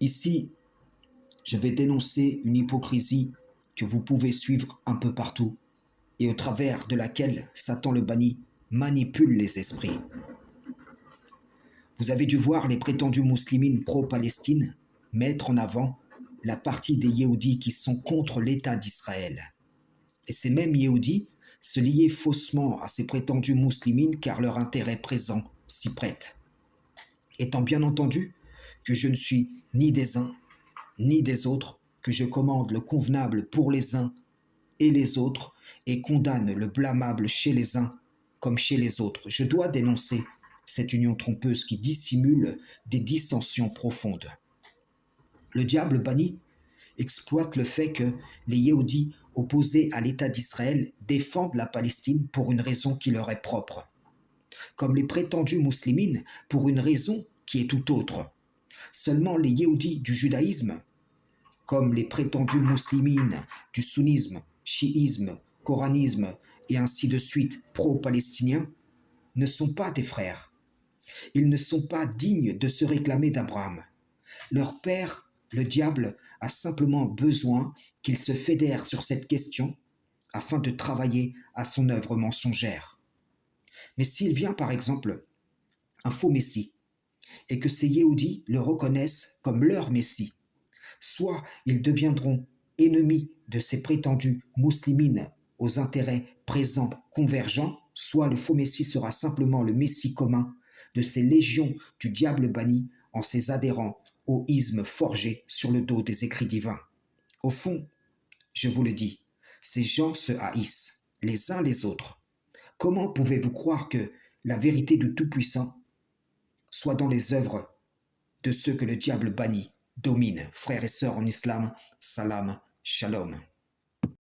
Ici, je vais dénoncer une hypocrisie que vous pouvez suivre un peu partout et au travers de laquelle Satan le banni manipule les esprits. Vous avez dû voir les prétendues muslimines pro-Palestine mettre en avant la partie des Yéhoudis qui sont contre l'État d'Israël. Et ces mêmes Yéhoudis se liaient faussement à ces prétendues muslimines car leur intérêt présent s'y prête. Étant bien entendu que je ne suis ni des uns ni des autres, que je commande le convenable pour les uns et les autres, et condamne le blâmable chez les uns comme chez les autres. Je dois dénoncer cette union trompeuse qui dissimule des dissensions profondes. Le diable banni exploite le fait que les Yéhoudis opposés à l'État d'Israël défendent la Palestine pour une raison qui leur est propre, comme les prétendues muslimines pour une raison qui est tout autre. Seulement les Yéhoudis du judaïsme, comme les prétendues muslimines du sunnisme, chiisme, coranisme et ainsi de suite pro-palestiniens, ne sont pas des frères. Ils ne sont pas dignes de se réclamer d'Abraham. Leur père, le diable, a simplement besoin qu'ils se fédèrent sur cette question afin de travailler à son œuvre mensongère. Mais s'il vient par exemple un faux messie et que ces Yéhoudis le reconnaissent comme leur messie, soit ils deviendront ennemis de ces prétendues muslimines aux intérêts présents convergents, soit le faux messie sera simplement le messie commun de ces légions du diable banni en ses adhérents au isme forgé sur le dos des écrits divins. Au fond, je vous le dis, ces gens se haïssent les uns les autres. Comment pouvez-vous croire que la vérité du Tout-Puissant soit dans les œuvres de ceux que le diable bannit, domine? Frères et sœurs en islam, salam, shalom.